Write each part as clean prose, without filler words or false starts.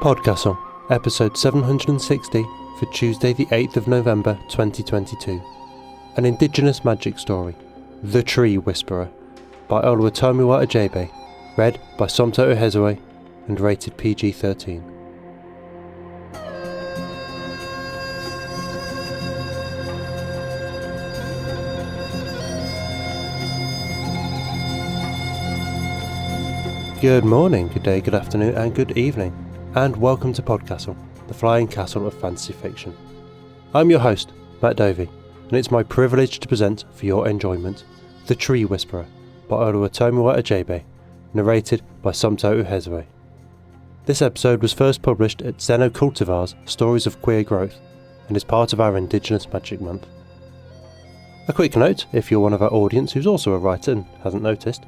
PodCastle, episode 760 for Tuesday the 8th of November 2022. An Indigenous magic story, The Tree Whisperer, by Oluwatomiwa Ajebe, read by Somto Ohezue and rated PG-13. Good morning, good day, good afternoon and good evening, and welcome to PodCastle, the flying castle of fantasy fiction. I'm your host, Matt Dovey, and it's my privilege to present for your enjoyment The Tree Whisperer by Oluwatomiwa Ajebe, narrated by Somto Ohezue. This episode was first published at Zeno Cultivar's Stories of Queer Growth and is part of our Indigenous Magic Month. A quick note, if you're one of our audience who's also a writer and hasn't noticed,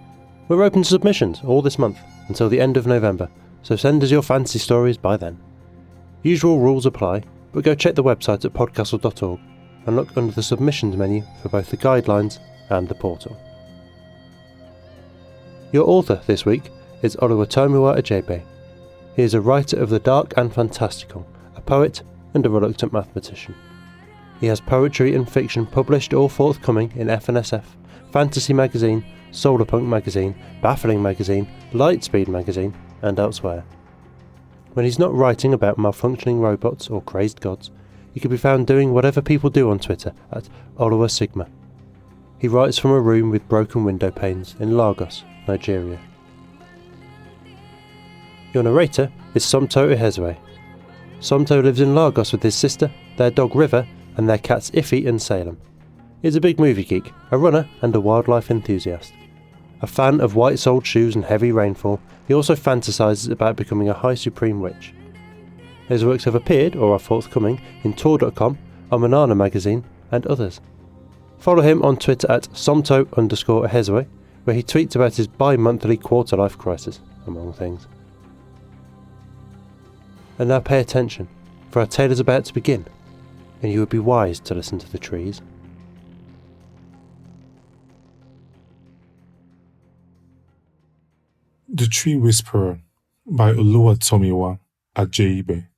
we're open to submissions all this month until the end of November, so send us your fantasy stories by then. Usual rules apply, but go check the website at podcastle.org and look under the submissions menu for both the guidelines and the portal. Your author this week is Oluwatomiwa Ajebe. He is a writer of the dark and fantastical, a poet and a reluctant mathematician. He has poetry and fiction published or forthcoming in FNSF, Fantasy Magazine, Solarpunk Magazine, Baffling Magazine, Lightspeed Magazine, and elsewhere. When he's not writing about malfunctioning robots or crazed gods, he can be found doing whatever people do on Twitter at Oluwa Sigma. He writes from a room with broken window panes in Lagos, Nigeria. Your narrator is Somto Ohezue. Somto lives in Lagos with his sister, their dog River, and their cats Iffy and Salem. He's a big movie geek, a runner and a wildlife enthusiast. A fan of white-soled shoes and heavy rainfall, he also fantasises about becoming a high supreme witch. His works have appeared or are forthcoming in Tor.com, Omanana magazine and others. Follow him on Twitter at Somto_Ohezue, where he tweets about his bi-monthly quarter-life crisis, among things. And now pay attention, for our tale is about to begin, and you would be wise to listen to the trees. The Tree Whisperer by Oluwatomiwa Ajebe.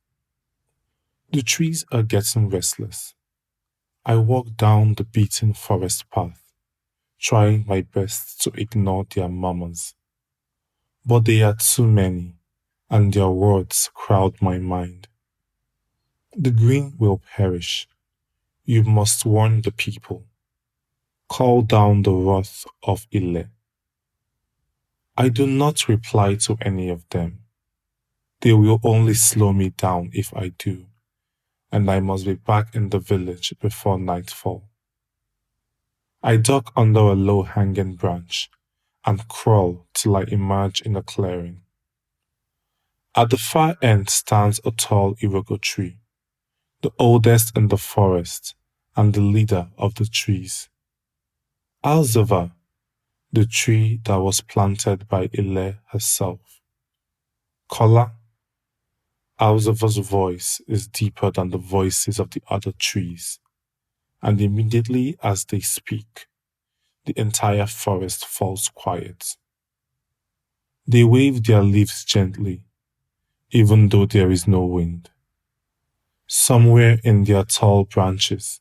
The trees are getting restless. I walk down the beaten forest path, trying my best to ignore their murmurs. But they are too many, and their words crowd my mind. The green will perish. You must warn the people. Call down the wrath of Ile. I do not reply to any of them. They will only slow me down if I do, and I must be back in the village before nightfall. I duck under a low-hanging branch and crawl till I emerge in a clearing. At the far end stands a tall Iroko tree, the oldest in the forest and the leader of the trees. Alzava, the tree that was planted by Ile herself. Kola, Alzava's voice is deeper than the voices of the other trees, and immediately as they speak, the entire forest falls quiet. They wave their leaves gently, even though there is no wind. Somewhere in their tall branches,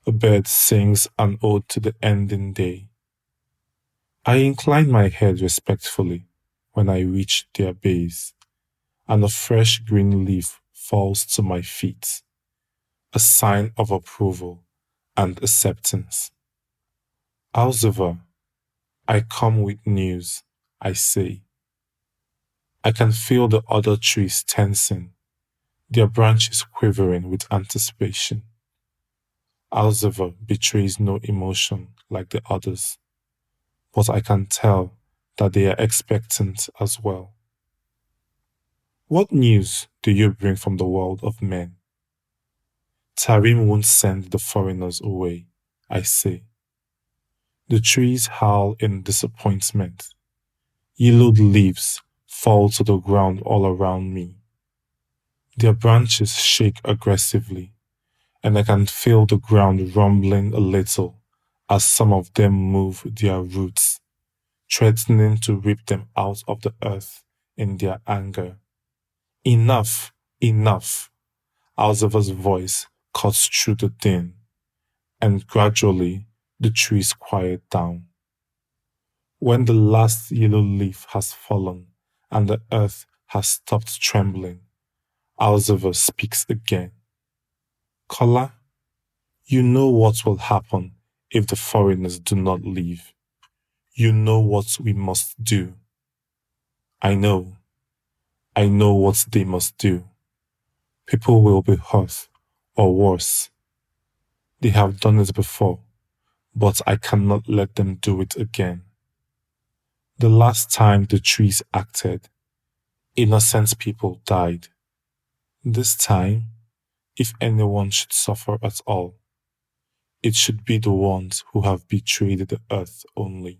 a bird sings an ode to the ending day. I incline my head respectfully when I reach their base, and a fresh green leaf falls to my feet, a sign of approval and acceptance. Alzava, I come with news, I say. I can feel the other trees tensing, their branches quivering with anticipation. Alzava betrays no emotion like the others, but I can tell that they are expectant as well. What news do you bring from the world of men? Tarim won't send the foreigners away, I say. The trees howl in disappointment. Yellowed leaves fall to the ground all around me. Their branches shake aggressively, and I can feel the ground rumbling a little as some of them move their roots, threatening to rip them out of the earth in their anger. Enough, enough. Alziva's voice cuts through the din, and gradually the trees quiet down. When the last yellow leaf has fallen and the earth has stopped trembling, Alziva speaks again. Kola, you know what will happen if the foreigners do not leave. You know what we must do. I know. I know what they must do. People will be hurt, or worse. They have done it before, but I cannot let them do it again. The last time the trees acted, innocent people died. This time, if anyone should suffer at all, it should be the ones who have betrayed the earth only.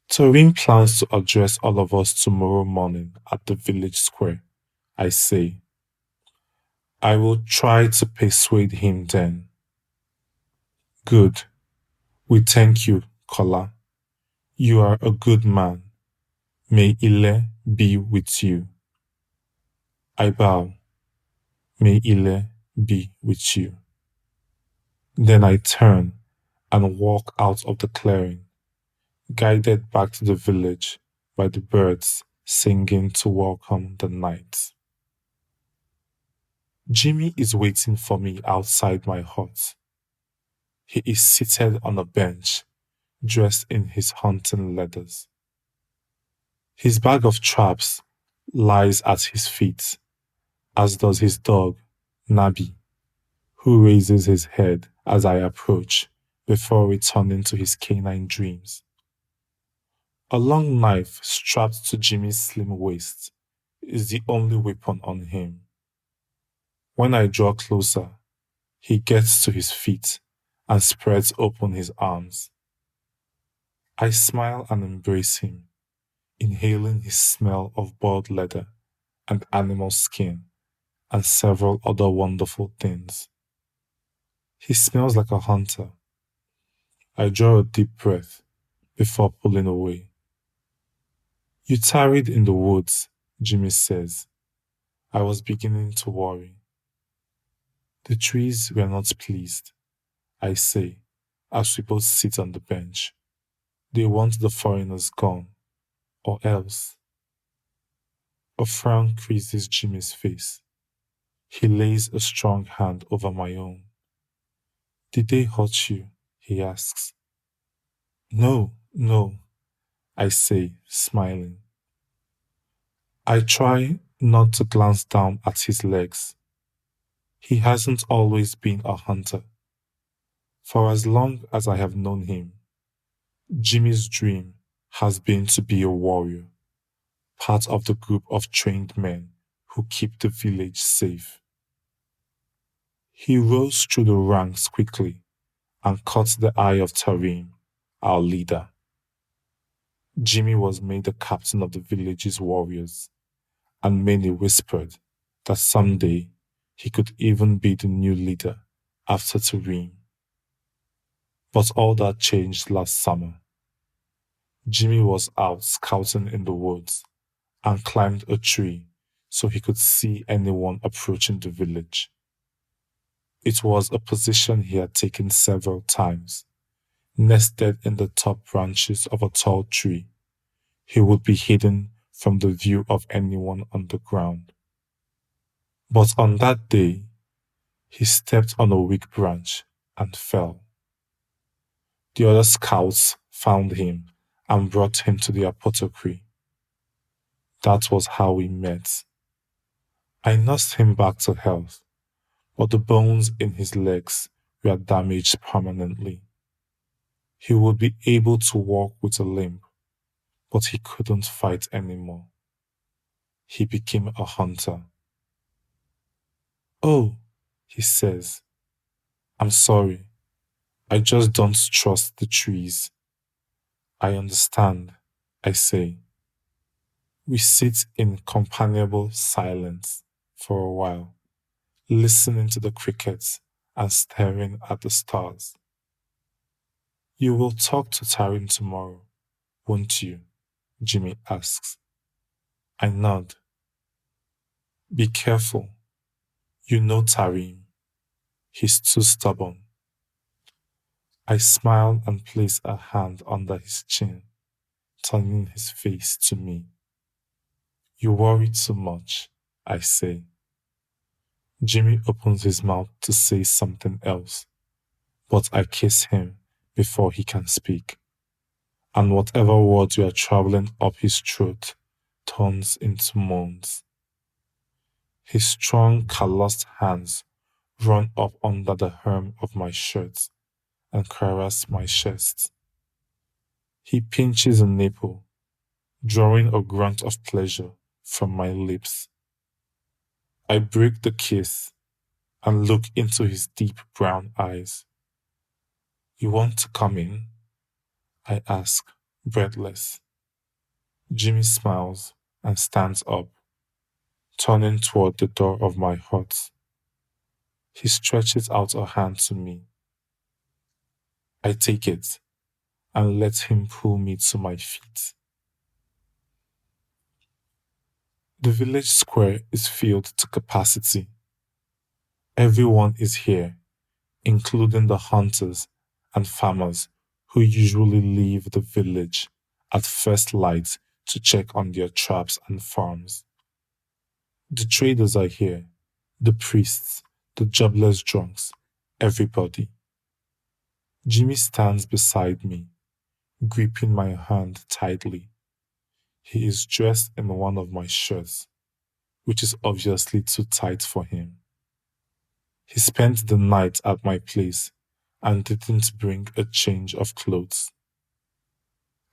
Tarim plans to address all of us tomorrow morning at the village square, I say. I will try to persuade him then. Good. We thank you, Kola. You are a good man. May Ile be with you. I bow. May Ile be with you. Then I turn and walk out of the clearing, guided back to the village by the birds singing to welcome the night. Jimmy is waiting for me outside my hut. He is seated on a bench, dressed in his hunting leathers. His bag of traps lies at his feet, as does his dog, Nabi, who raises his head as I approach before returning to his canine dreams. A long knife strapped to Jimmy's slim waist is the only weapon on him. When I draw closer, he gets to his feet and spreads open his arms. I smile and embrace him, inhaling his smell of boiled leather and animal skin and several other wonderful things. He smells like a hunter. I draw a deep breath before pulling away. You tarried in the woods, Jimmy says. I was beginning to worry. The trees were not pleased, I say, as we both sit on the bench. They want the foreigners gone, or else. A frown creases Jimmy's face. He lays a strong hand over my own. Did they hurt you? He asks. No, no, I say, smiling. I try not to glance down at his legs. He hasn't always been a hunter. For as long as I have known him, Jimmy's dream has been to be a warrior, part of the group of trained men who keep the village safe. He rose through the ranks quickly and caught the eye of Tarim, our leader. Jimmy was made the captain of the village's warriors, and many whispered that someday he could even be the new leader after Tarim. But all that changed last summer. Jimmy was out scouting in the woods and climbed a tree so he could see anyone approaching the village. It was a position he had taken several times. Nested in the top branches of a tall tree, he would be hidden from the view of anyone on the ground. But on that day, he stepped on a weak branch and fell. The other scouts found him and brought him to the apothecary. That was how we met. I nursed him back to health, but the bones in his legs were damaged permanently. He would be able to walk with a limp, but he couldn't fight anymore. He became a hunter. Oh, he says, I'm sorry. I just don't trust the trees. I understand, I say. We sit in companionable silence for a while, listening to the crickets and staring at the stars. You will talk to Tarim tomorrow, won't you? Jimmy asks. I nod. Be careful. You know Tarim. He's too stubborn. I smiled and placed a hand under his chin, turning his face to me. You worry too much, I say. Jimmy opens his mouth to say something else, but I kiss him before he can speak, and whatever words were traveling up his throat turns into moans. His strong, calloused hands run up under the hem of my shirt and caress my chest. He pinches a nipple, drawing a grunt of pleasure from my lips. I break the kiss and look into his deep brown eyes. You want to come in? I ask, breathless. Jimmy smiles and stands up, turning toward the door of my hut. He stretches out a hand to me. I take it and let him pull me to my feet. The village square is filled to capacity. Everyone is here, including the hunters and farmers who usually leave the village at first light to check on their traps and farms. The traders are here, the priests, the jobless drunks, everybody. Jimmy stands beside me, gripping my hand tightly. He is dressed in one of my shirts, which is obviously too tight for him. He spent the night at my place and didn't bring a change of clothes.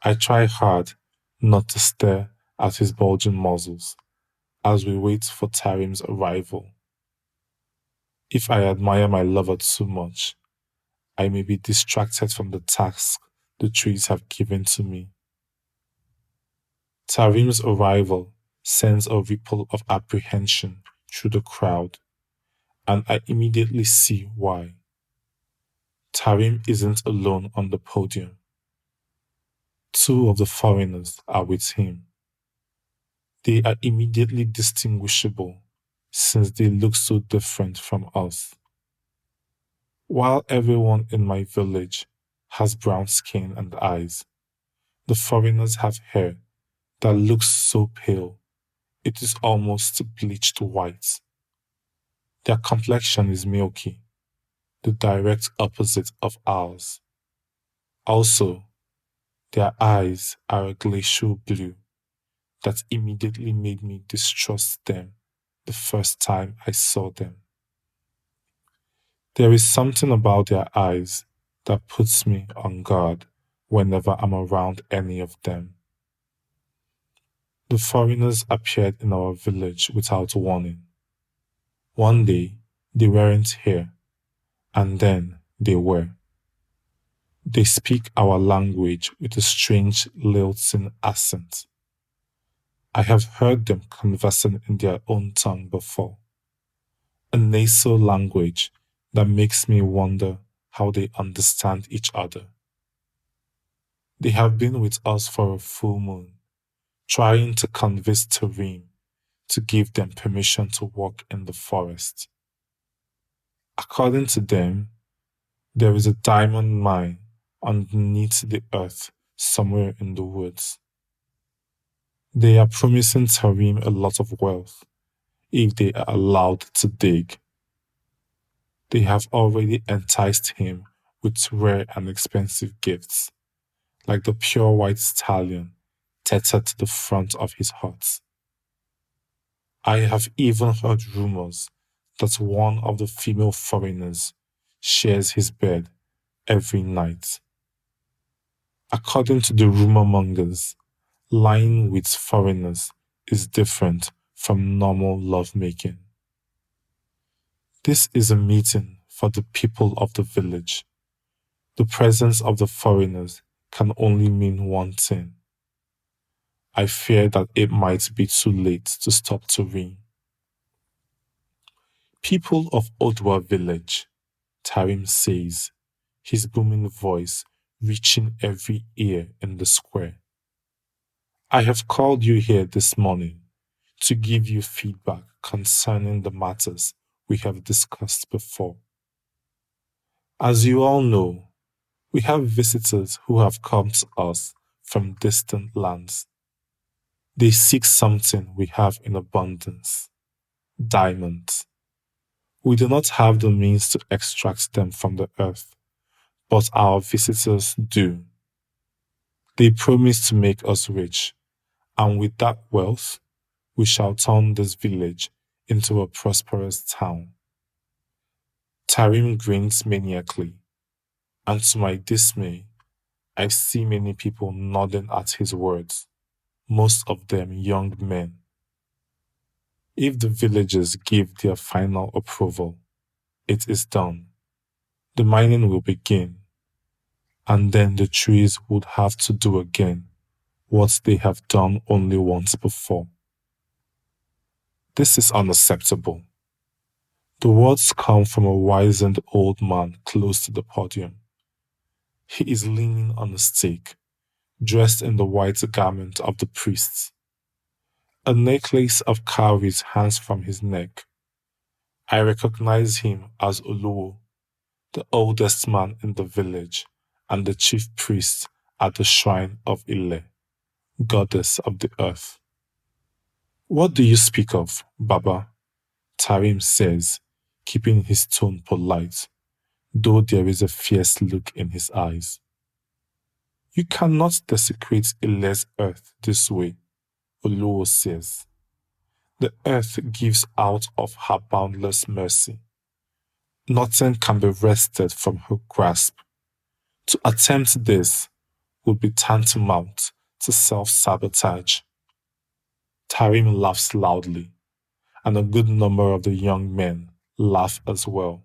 I try hard not to stare at his bulging muscles as we wait for Tarim's arrival. If I admire my lover too much, I may be distracted from the task the trees have given to me. Tarim's arrival sends a ripple of apprehension through the crowd, and I immediately see why. Tarim isn't alone on the podium. Two of the foreigners are with him. They are immediately distinguishable since they look so different from us. While everyone in my village has brown skin and eyes, the foreigners have hair that looks so pale it is almost bleached white. Their complexion is milky, the direct opposite of ours. Also, their eyes are a glacial blue that immediately made me distrust them the first time I saw them. There is something about their eyes that puts me on guard whenever I'm around any of them. The foreigners appeared in our village without warning. One day, they weren't here, and then they were. They speak our language with a strange lilting accent. I have heard them conversing in their own tongue before, a nasal language that makes me wonder how they understand each other. They have been with us for a full moon, trying to convince Tarim to give them permission to walk in the forest. According to them, there is a diamond mine underneath the earth somewhere in the woods. They are promising Tarim a lot of wealth if they are allowed to dig. They have already enticed him with rare and expensive gifts, like the pure white stallion tethered to the front of his hut. I have even heard rumors that one of the female foreigners shares his bed every night. According to the rumor mongers, lying with foreigners is different from normal lovemaking. This is a meeting for the people of the village. The presence of the foreigners can only mean one thing. I fear that it might be too late to stop Tarim. People of Odwa village, Tarim says, his booming voice reaching every ear in the square. I have called you here this morning to give you feedback concerning the matters we have discussed before. As you all know, we have visitors who have come to us from distant lands. They seek something we have in abundance: diamonds. We do not have the means to extract them from the earth, but our visitors do. They promise to make us rich, and with that wealth, we shall turn this village into a prosperous town. Tarim grins maniacally, and to my dismay, I see many people nodding at his words, most of them young men. If the villagers give their final approval, it is done. The mining will begin, and then the trees would have to do again what they have done only once before. This is unacceptable. The words come from a wizened old man close to the podium. He is leaning on a stake, dressed in the white garment of the priests. A necklace of cowries hangs from his neck. I recognize him as Oluwo, the oldest man in the village and the chief priest at the shrine of Ile, goddess of the earth. What do you speak of, Baba? Tarim says, keeping his tone polite, though there is a fierce look in his eyes. You cannot desecrate Ile's earth this way, Oluwo says. The earth gives out of her boundless mercy. Nothing can be wrested from her grasp. To attempt this would be tantamount to self-sabotage. Tarim laughs loudly, and a good number of the young men laugh as well.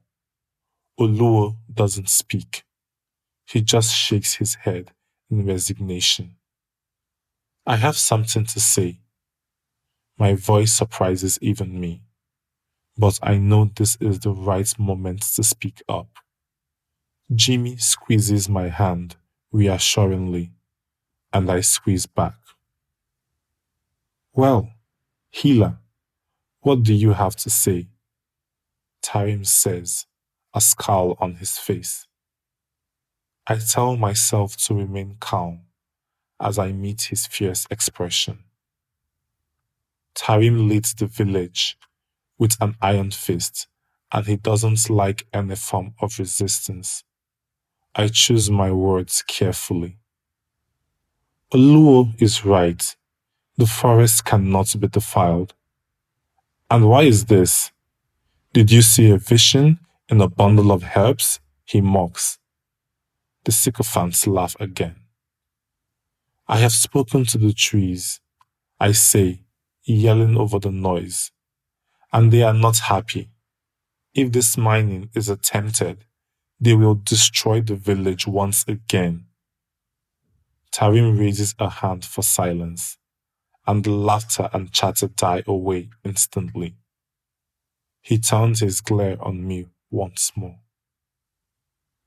Oluwo doesn't speak. He just shakes his head in resignation. I have something to say. My voice surprises even me, but I know this is the right moment to speak up. Jimmy squeezes my hand reassuringly, and I squeeze back. Well, Healer, what do you have to say? Tarim says, a scowl on his face. I tell myself to remain calm as I meet his fierce expression. Tarim leads the village with an iron fist, and he doesn't like any form of resistance. I choose my words carefully. Oluwo is right. The forest cannot be defiled. And why is this? Did you see a vision in a bundle of herbs? He mocks. The sycophants laugh again. I have spoken to the trees, I say, yelling over the noise, and they are not happy. If this mining is attempted, they will destroy the village once again. Tarim raises a hand for silence, and the laughter and chatter die away instantly. He turns his glare on me once more.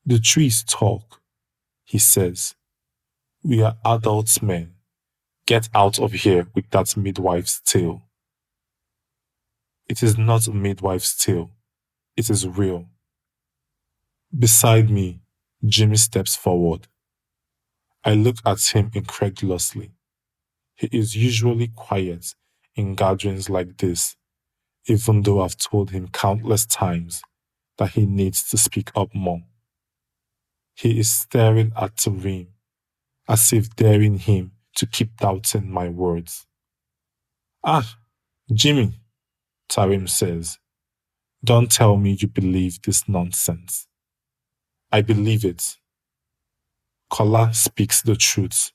The trees talk, he says. We are adult men. Get out of here with that midwife's tale. It is not a midwife's tale. It is real. Beside me, Jimmy steps forward. I look at him incredulously. He is usually quiet in gatherings like this, even though I've told him countless times that he needs to speak up more. He is staring at Tarim, as if daring him to keep doubting my words. Ah, Jimmy, Tarim says, don't tell me you believe this nonsense. I believe it. Kola speaks the truth.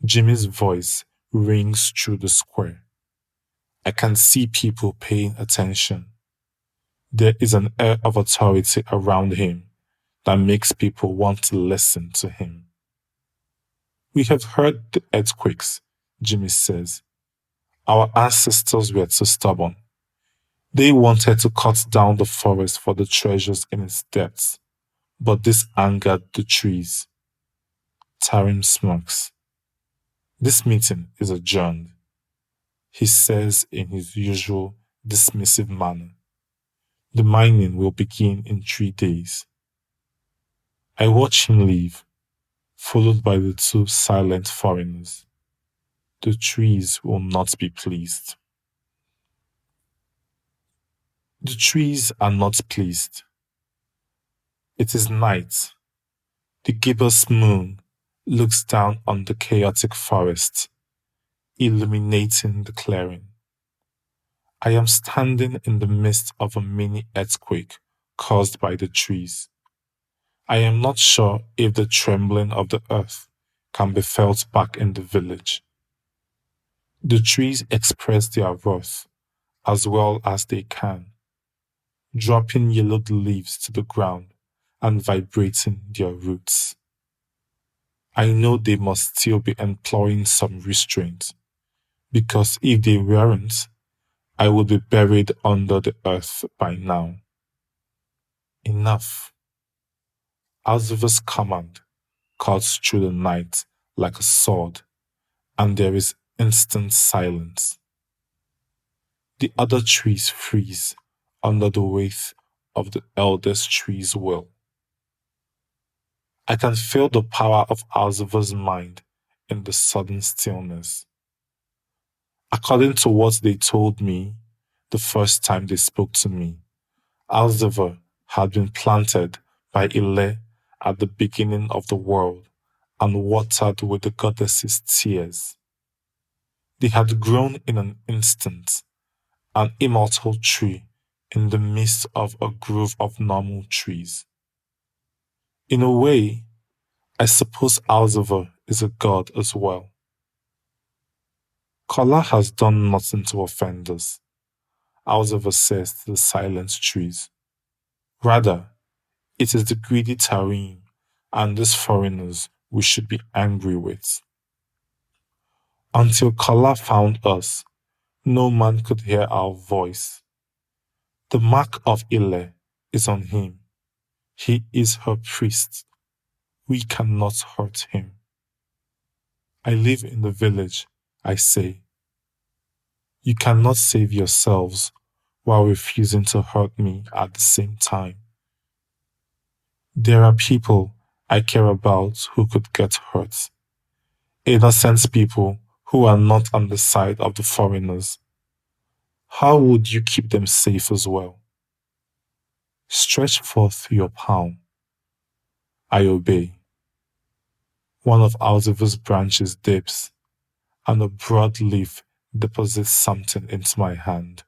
Jimmy's voice rings through the square. I can see people paying attention. There is an air of authority around him that makes people want to listen to him. We have heard the earthquakes, Jimmy says. Our ancestors were too stubborn. They wanted to cut down the forest for the treasures in its depths, but this angered the trees. Tarim smirks. This meeting is adjourned. he says in his usual dismissive manner. The mining will begin in 3 days. I watch him leave, followed by the 2 silent foreigners. The trees will not be pleased. The trees are not pleased. It is night. The gibbous moon looks down on the chaotic forest, illuminating the clearing. I am standing in the midst of a mini earthquake caused by the trees. I am not sure if the trembling of the earth can be felt back in the village. The trees express their wrath as well as they can, dropping yellowed leaves to the ground and vibrating their roots. I know they must still be employing some restraint, because if they weren't, I would be buried under the earth by now. Enough. Alcivar's command cuts through the night like a sword, and there is instant silence. The other trees freeze under the weight of the eldest tree's will. I can feel the power of Alcivar's mind in the sudden stillness. According to what they told me the first time they spoke to me, Alcivar had been planted by Ile at the beginning of the world and watered with the goddess's tears. They had grown in an instant, an immortal tree in the midst of a grove of normal trees. In a way, I suppose Alcivar is a god as well. Kola has done nothing to offend us, Alcivar says to the silent trees. Rather, it is the greedy Tarim and these foreigners we should be angry with. Until Kola found us, no man could hear our voice. The mark of Ile is on him. He is her priest. We cannot hurt him. I live in the village, I say. You cannot save yourselves while refusing to hurt me at the same time. There are people I care about who could get hurt. Innocent people who are not on the side of the foreigners. How would you keep them safe as well? Stretch forth your palm. I obey. One of Alcivar's branches dips, and a broad leaf deposits something into my hand.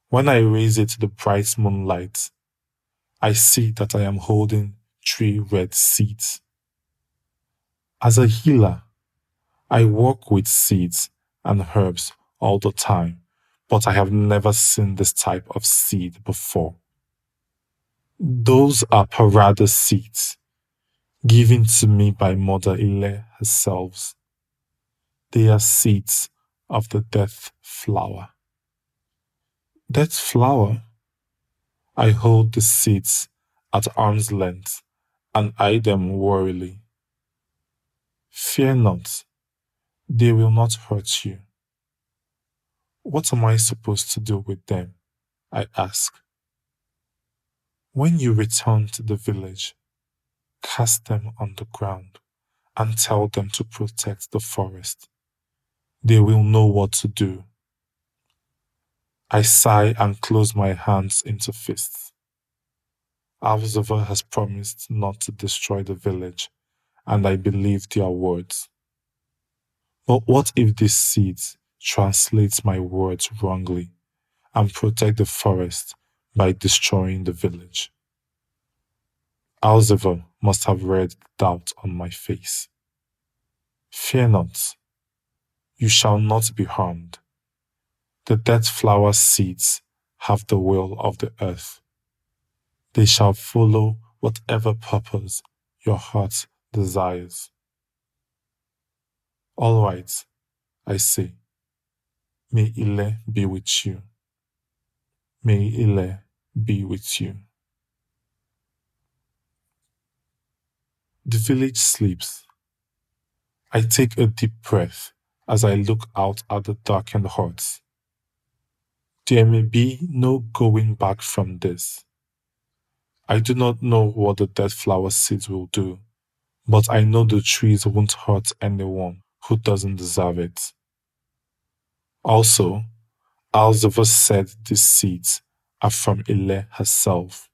When I raise it to the bright moonlight, I see that I am holding 3 red seeds. As a healer, I work with seeds and herbs all the time, but I have never seen this type of seed before. Those are parada seeds, given to me by Mother Ile herself. They are seeds of the death flower. Death flower? I hold the seeds at arm's length and eye them warily. Fear not, they will not hurt you. What am I supposed to do with them? I ask. When you return to the village, cast them on the ground and tell them to protect the forest. They will know what to do. I sigh and close my hands into fists. Alcivar has promised not to destroy the village, and I believe their words. But what if these seeds translate my words wrongly and protect the forest by destroying the village? Alcivar must have read doubt on my face. Fear not, you shall not be harmed. The death flower seeds have the will of the earth. They shall follow whatever purpose your heart desires. All right, I say. May Ile be with you. May Ile be with you. The village sleeps. I take a deep breath as I look out at the darkened huts. There may be no going back from this. I do not know what the dead flower seeds will do, but I know the trees won't hurt anyone who doesn't deserve it. Also, Alzova said these seeds are from Ile herself.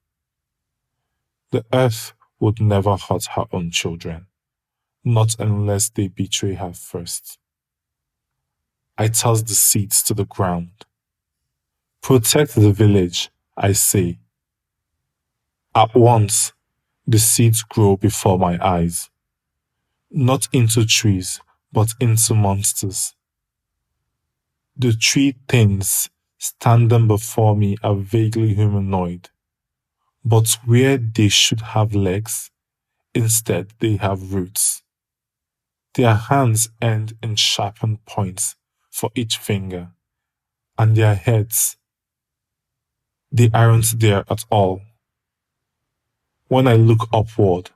The earth would never hurt her own children, not unless they betray her first. I toss the seeds to the ground. Protect the village, I say. At once, the seeds grow before my eyes, not into trees, but into monsters. The tree things standing before me are vaguely humanoid, but where they should have legs, instead they have roots. Their hands end in sharpened points for each finger, and their heads, they aren't there at all. When I look upward,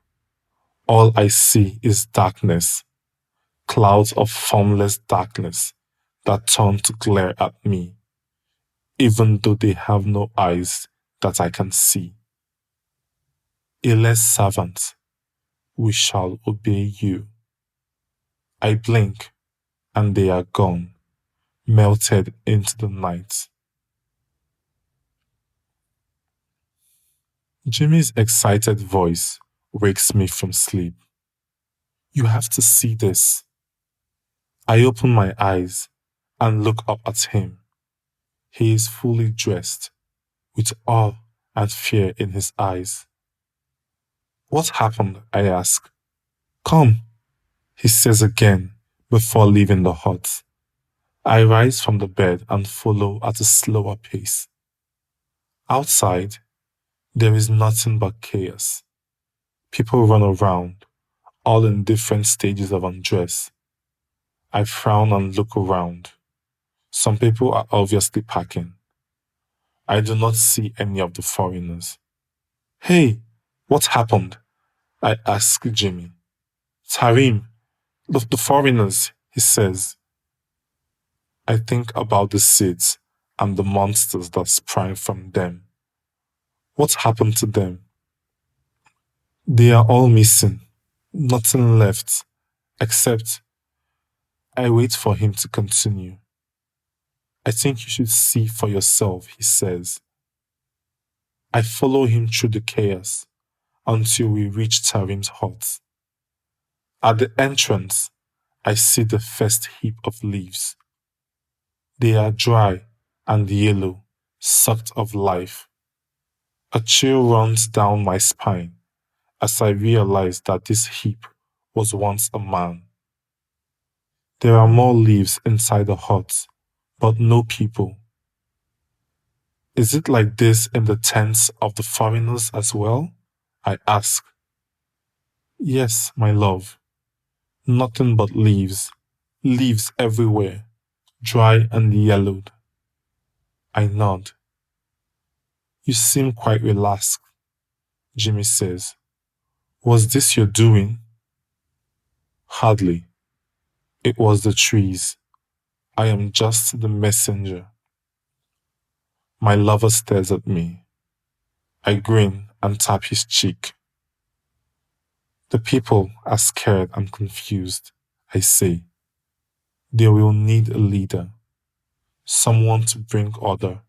all I see is darkness, clouds of formless darkness that turn to glare at me, even though they have no eyes that I can see. Ile's servant, we shall obey you. I blink, and they are gone, melted into the night. Jimmy's excited voice wakes me from sleep. You have to see this. I open my eyes and look up at him. He is fully dressed, with awe and fear in his eyes. What happened? I ask. Come, he says again before leaving the hut. I rise from the bed and follow at a slower pace. Outside, there is nothing but chaos. People run around, all in different stages of undress. I frown and look around. Some people are obviously packing. I do not see any of the foreigners. Hey, what happened? I ask Jimmy. Tarim, the foreigners, he says. I think about the seeds and the monsters that sprang from them. What happened to them? They are all missing. Nothing left, except I wait for him to continue. I think you should see for yourself, he says. I follow him through the chaos until we reach Tarim's hut. At the entrance, I see the first heap of leaves. They are dry and yellow, sucked of life. A chill runs down my spine as I realize that this heap was once a man. There are more leaves inside the hut, but no people. Is it like this in the tents of the foreigners as well? I ask. Yes, my love. Nothing but leaves. Leaves everywhere, dry and yellowed. I nod. You seem quite relaxed, Jimmy says. Was this your doing? Hardly. It was the trees. I am just the messenger. My lover stares at me. I grin and tap his cheek. The people are scared and confused, I say. They will need a leader, someone to bring order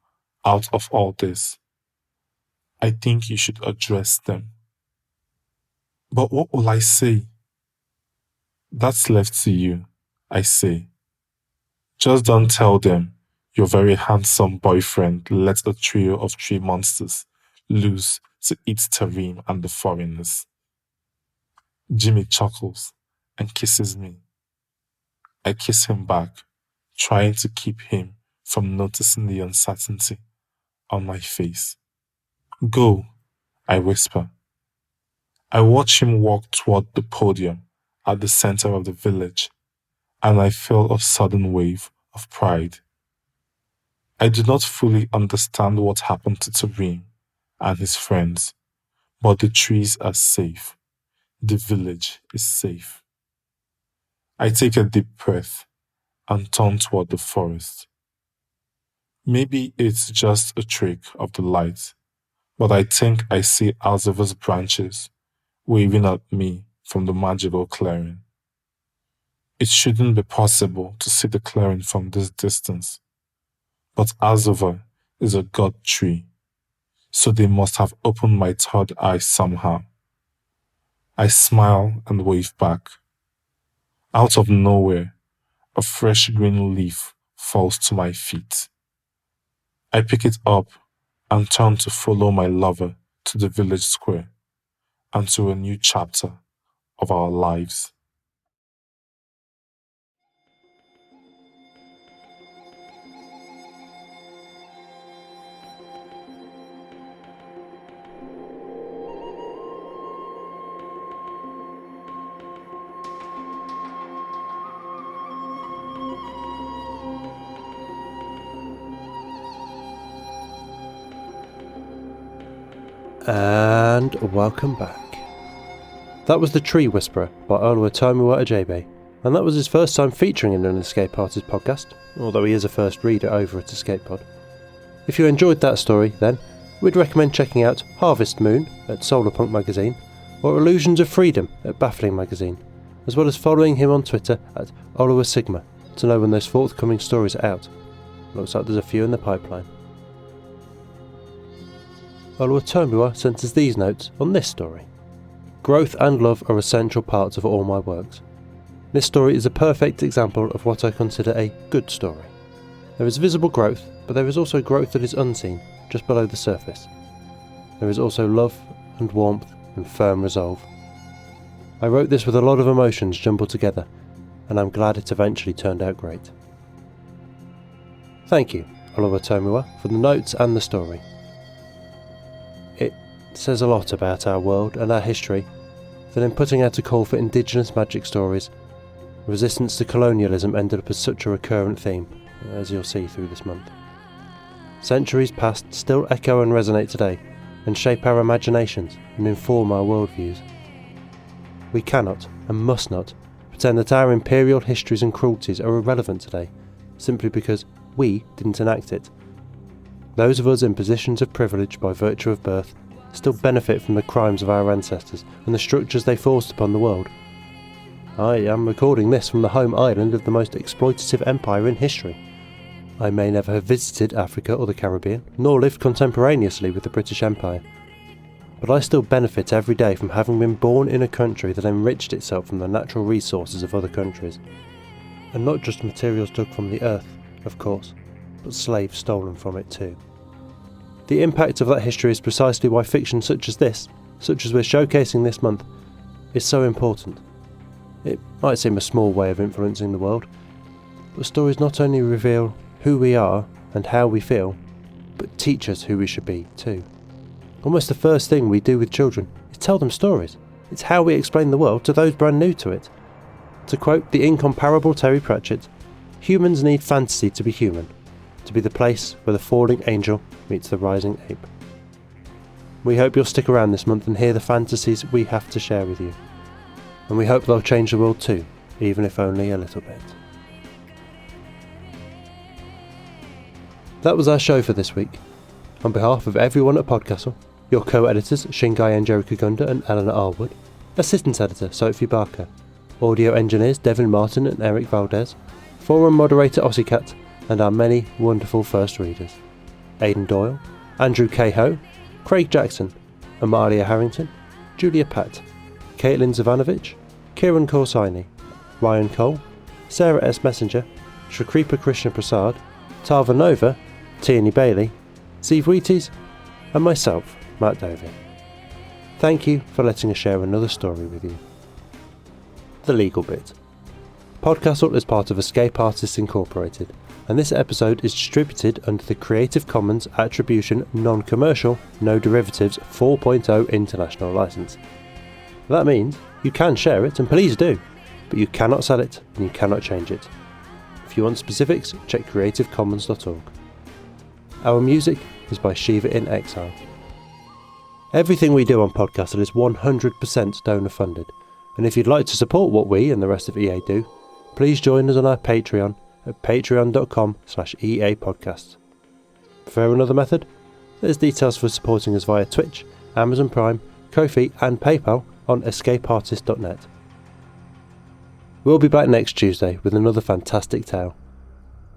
out of all this. I think you should address them. But what will I say? That's left to you, I say. Just don't tell them your very handsome boyfriend let a trio of tree monsters loose to eat Tarim and the foreigners. Jimmy chuckles and kisses me. I kiss him back, trying to keep him from noticing the uncertainty on my face. Go, I whisper. I watch him walk toward the podium at the center of the village, and I feel a sudden wave of pride. I do not fully understand what happened to Tarim and his friends, but the trees are safe. The village is safe. I take a deep breath and turn toward the forest. Maybe it's just a trick of the light, but I think I see Alziva's branches waving at me from the magical clearing. It shouldn't be possible to see the clearing from this distance, but Alziva is a god tree, so they must have opened my third eye somehow. I smile and wave back. Out of nowhere, a fresh green leaf falls to my feet. I pick it up and turn to follow my lover to the village square and to a new chapter of our lives. And welcome back. That was The Tree Whisperer by Oluwatomiwa Ajebe, and that was his first time featuring in an Escape Artist podcast, although he is a first reader over at Escape Pod. If you enjoyed that story, then we'd recommend checking out Harvest Moon at Solarpunk Magazine, or Illusions of Freedom at Baffling Magazine, as well as following him on Twitter at Oluwasigma to know when those forthcoming stories are out. Looks like there's a few in the pipeline. Oluwatomiwa sent us these notes on this story. Growth and love are essential parts of all my works. This story is a perfect example of what I consider a good story. There is visible growth, but there is also growth that is unseen, just below the surface. There is also love and warmth and firm resolve. I wrote this with a lot of emotions jumbled together, and I'm glad it eventually turned out great. Thank you, Oluwatomiwa, for the notes and the story. It says a lot about our world and our history that in putting out a call for Indigenous magic stories, resistance to colonialism ended up as such a recurrent theme, as you'll see through this month. Centuries past still echo and resonate today, and shape our imaginations and inform our worldviews. We cannot and must not pretend that our imperial histories and cruelties are irrelevant today, simply because we didn't enact it. Those of us in positions of privilege by virtue of birth still benefit from the crimes of our ancestors and the structures they forced upon the world. I am recording this from the home island of the most exploitative empire in history. I may never have visited Africa or the Caribbean, nor lived contemporaneously with the British Empire, but I still benefit every day from having been born in a country that enriched itself from the natural resources of other countries, and not just materials dug from the earth, of course, but slaves stolen from it too. The impact of that history is precisely why fiction such as this, such as we're showcasing this month, is so important. It might seem a small way of influencing the world, but stories not only reveal who we are and how we feel, but teach us who we should be too. Almost the first thing we do with children is tell them stories. It's how we explain the world to those brand new to it. To quote the incomparable Terry Pratchett, humans need fantasy to be human, to be the place where the falling angel meets the rising ape. We hope you'll stick around this month and hear the fantasies we have to share with you. And we hope they'll change the world too, even if only a little bit. That was our show for this week. On behalf of everyone at PodCastle, your co-editors Shingai Njeri Kagunda and Eleanor Arwood, assistant editor Sophie Barker, audio engineers Devin Martin and Eric Valdes, forum moderator Ossicat, and our many wonderful first readers: Aidan Doyle, Andrew Cahoe, Craig Jackson, Amalia Harrington, Julia Patt, Caitlin Zavanovich, Kieran Korsaini, Ryan Cole, Sarah S. Messenger, Shakripa Krishna Prasad, Tava Nova, Tierney Bailey, Steve Wheaties, and myself, Matt Dovey. Thank you for letting us share another story with you. The legal bit. PodCastle is part of Escape Artists Incorporated, and this episode is distributed under the Creative Commons Attribution Non-Commercial No Derivatives 4.0 International License. That means you can share it, and please do, but you cannot sell it and you cannot change it. If you want specifics, check creativecommons.org. Our music is by Shiva in Exile. Everything we do on PodCastle is 100% donor funded, and if you'd like to support what we and the rest of EA do, please join us on our Patreon at patreon.com/EAPodcast. Prefer another method? There's details for supporting us via Twitch, Amazon Prime, Ko-fi and PayPal on escapeartist.net. We'll be back next Tuesday with another fantastic tale.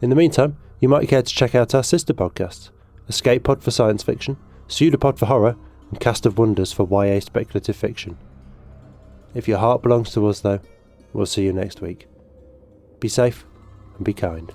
In the meantime, you might care to check out our sister podcasts, Escape Pod for science fiction, Pseudopod for horror, and Cast of Wonders for YA speculative fiction. If your heart belongs to us though, we'll see you next week. Be safe and be kind.